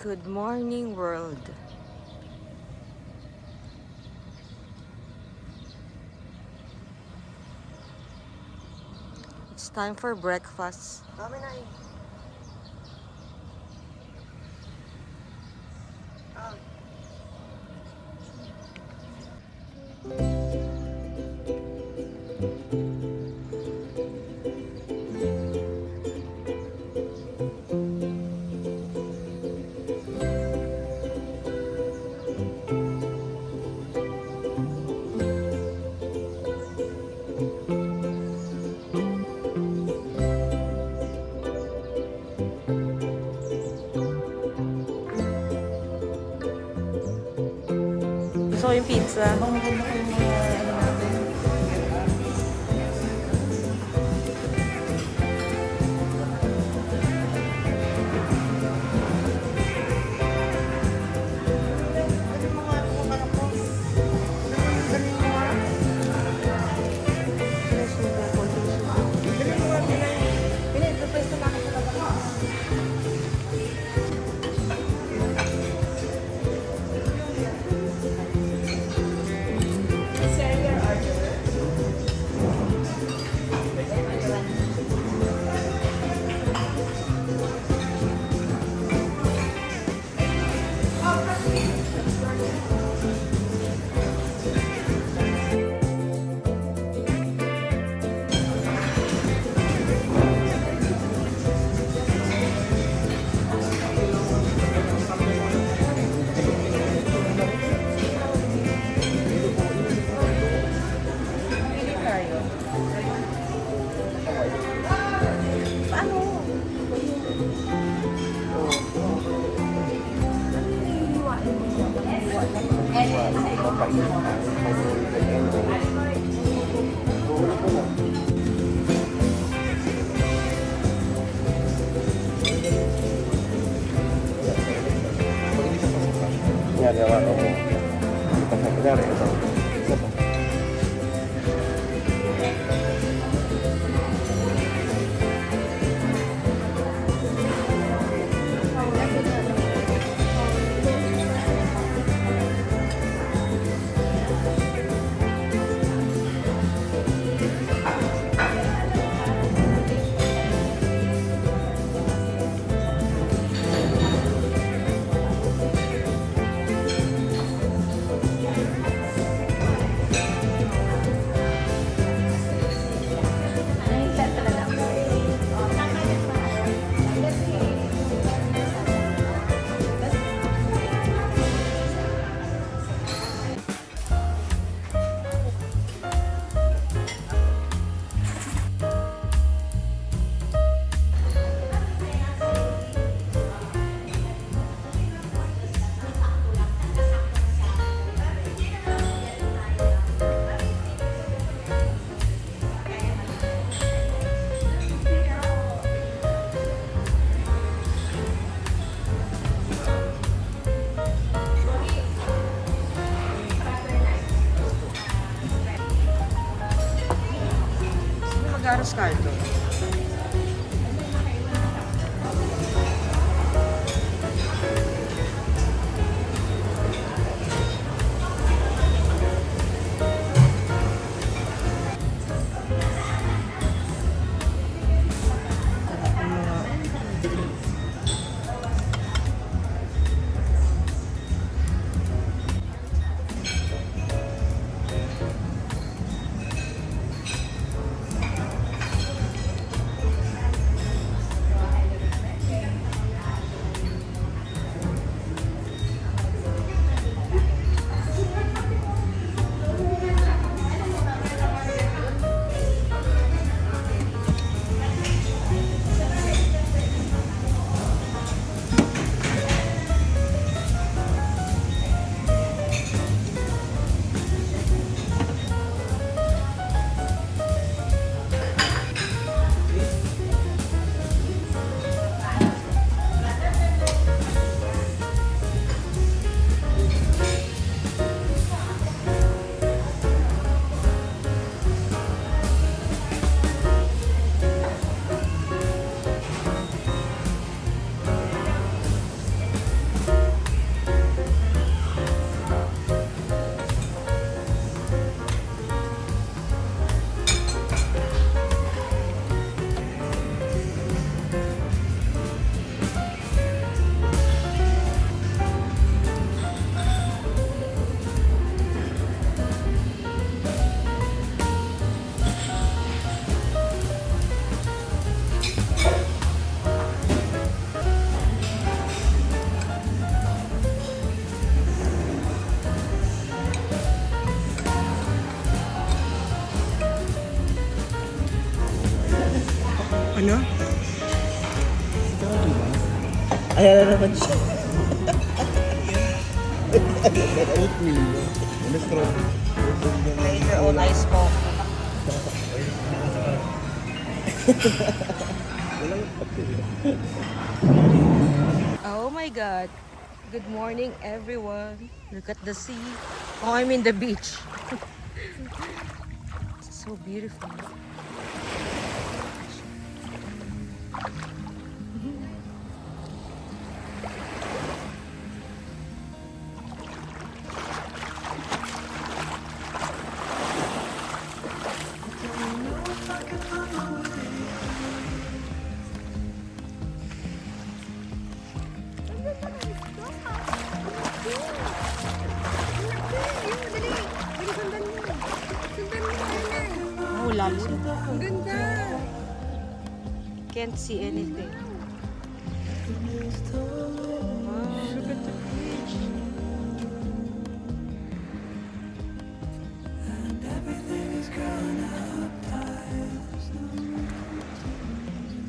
Good morning, world. It's time for breakfast. Kami na eh. Gusto ko yung pizza. Ginagawa ko mo. Kunyari, ito. Isa pa. Ayan na naman siya. Oatmeal. Ano straw? Make your own ice coke. Walang kape. Oh my God. Good morning, everyone. Look at the sea. Oh, I'm in the beach. It's so beautiful. Oh, lalim. Ganda! Can't see anything. Wow, look at the beach.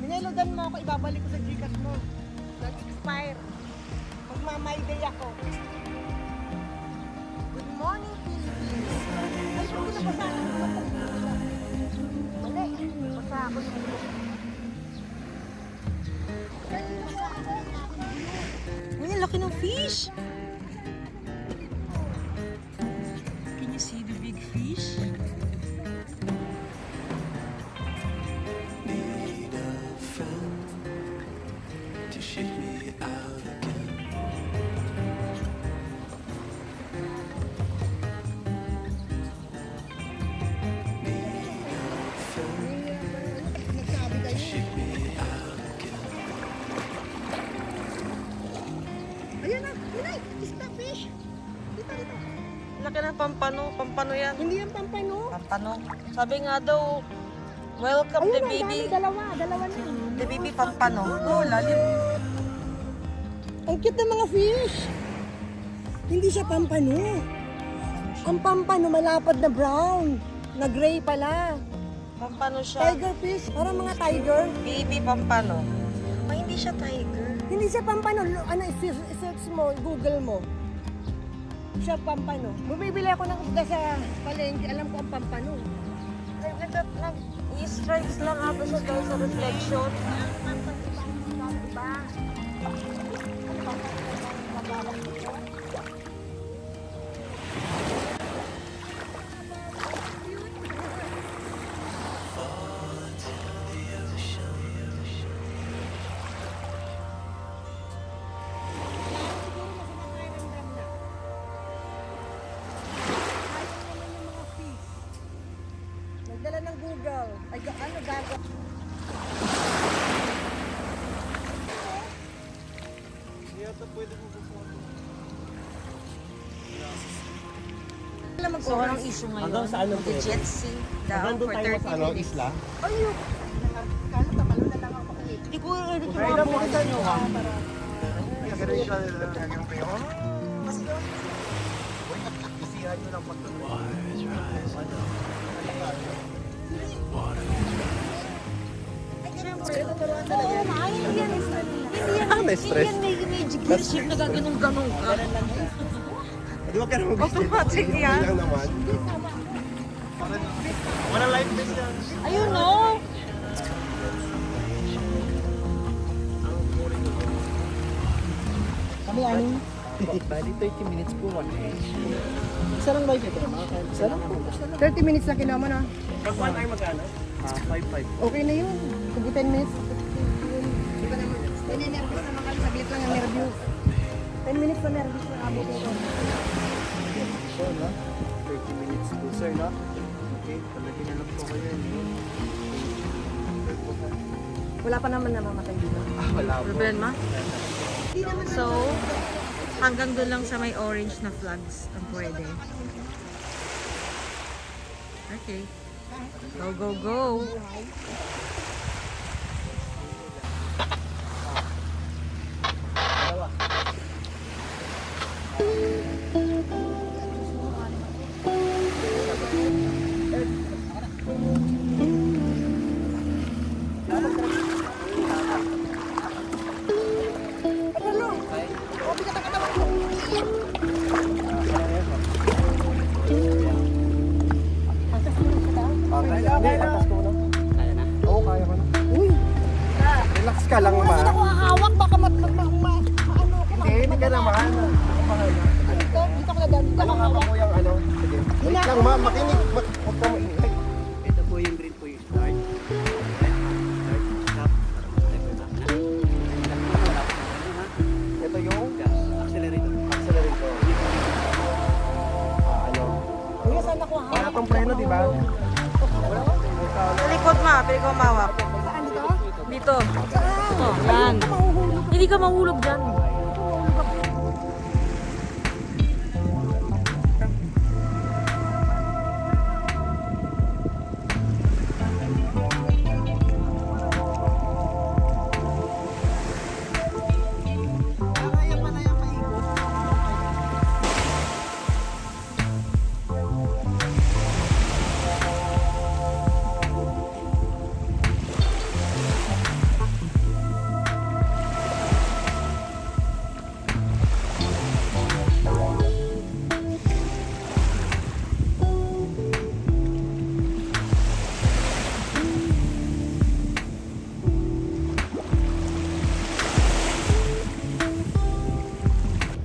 Nineloadan mo ako, ibabalik ko sa Gcash mo. Nag-expire. Magmamay-day ako. Good morning, Philippines. Ay, kung pinapasa ako. Mali, basa ako ng ulo. Uy, ang laki ng fish. Can you see the big fish? Nagsabi kayo. Ayan na, Inay, isda fish. Dito, dito. Laki ng pampano. Pampano yan. Hindi yan pampano. Pampano. Sabi nga daw, welcome Ayun, the ang baby. dami, dalawa na. The baby pampano. Oh, lalim. Ang cute ng mga fish. Hindi siya pampano. Ang pampano malapad na brown. Na gray pala. Pampano siya. Tiger fish. Parang mga tiger. Baby pampano. Ay, hindi siya tiger. Hindi siya pampano. Ano, search mo, Google mo. Siya pampano. Bumibili ako ng isda sa palengke. Alam ko ang pampano. Nag-stripes lang ata siya dahil sa reflection. Nagdala ng Google. Ay, ano gago? So, anong issue ngayon? Hanggang saan ang pwede? Jet ski daw Hanggang doon for tayo 30 sa ano, minutes. isla. Ayun. Kala tapalo na lang ako. Hindi ko edit yung Ay, mga dapat punta nyo. Oo, maayos yan. May stress. Hindi yan may gear shift na gaganong-ganong ka. Di ba kaya Automatic yan. lang naman. Wala life vest yan. Ayun no. Kami anin. Bali 30 minutes po. Isa lang ba ito? Isa lang po. 30 minutes na kinuha mo na. Pag 1 ay magkano? 5-5. Okay na yun. Kung 10 minutes. Di ba naman? Ninenervous naman kami. Saglit lang ang nervous. 10 minutes na nervous na abot ito. So, no? 30 minutes po, sir, no? Okay, palagay na lang po kayo. Wala pa naman namamatay dito. Wala po. Problema? Hindi naman So, hanggang doon lang sa may orange na flags ang pwede. Okay. Go, go, go. ka lang, ma. Kasi ako hahawak, baka maano ako. Hindi ka naman. Dito ako nadaan. Dito ako Ano hawak. mo yung ano? Sige. Wait lang, ma. Makinig. Huwag ka maingay. Ito po yung green po yung start. Stop. Ito yung Gas. Accelerator. accelerator. Ano? Kuya, saan ako hahawak? Wala tong preno, di ba? Sa likod ma, pwede ko mawak. Saan dito? Dito. Saan? Oh, yan. Mahuhulog. Hindi ka mahulog dyan. Kaya pala yung maikot.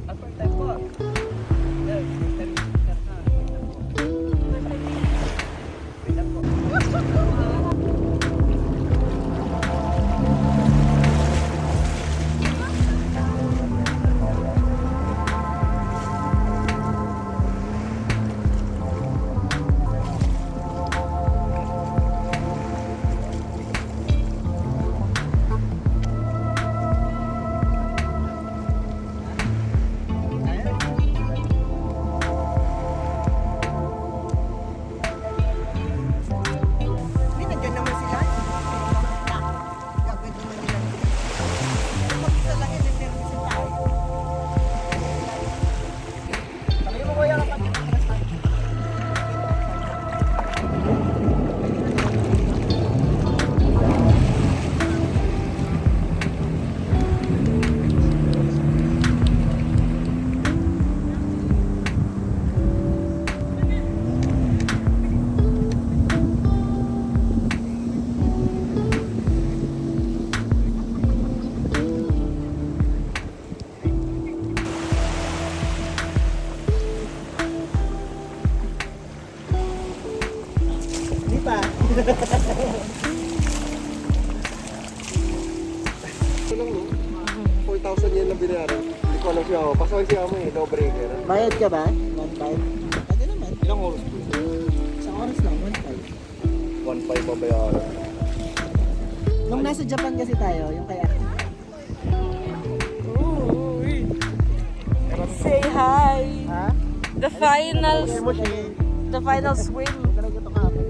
Upper time po. Yeah, first time yung start na. Wait lang po. Hindi, nandiyan naman sila. Gagawin naman nila. Mag-isa lang yun, nag-nervous tayo. Sabi mo kuya kapag Di pa. Ito lang, no? 4,000 yan lang binayaran. Hindi ko alam siya ako. Pasaway siya mo eh. No breaker. bayad ka ba? 1.5? Pwede naman. Ilang oras po? Isang oras lang, 1.5. 1,500 mabayaran. Nung nasa Japan kasi tayo, yung kaya Say hi. ha? The final, Hindi mo siya. the final swim. Talaga ito kahapon.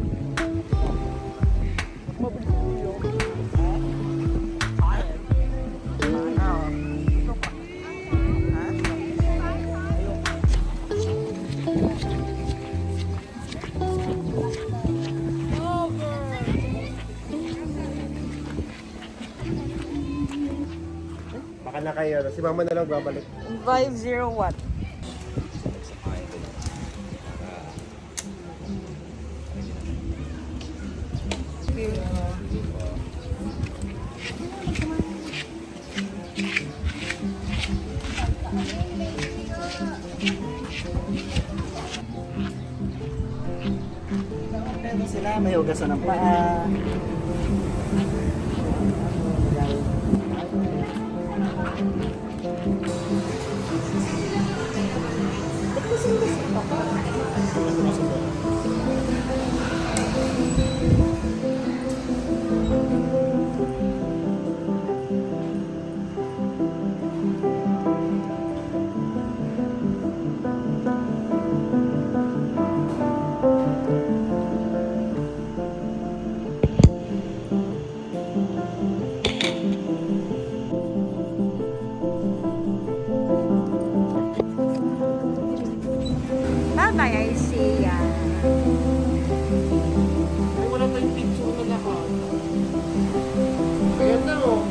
Baka na kayo. Si mama na lang babalik. 501. Pero sila, may hugasan ng paa. Bye-bye, I see ya. Ay, wala tayong picture na lahat. Ayan na, oh.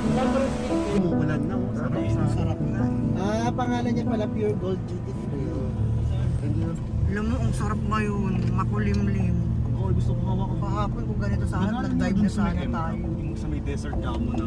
Wala pa rin picture. Wala na, oh. Sarap na. Ah, pangalan niya pala Pure Gold Duty Free. Alam mo, ang sarap ngayon. Makulimlim. Oo, gusto ko hawak ko kahapon kung ganito sana. Nag-dive na sana tayo. Sa may desert ka mo na.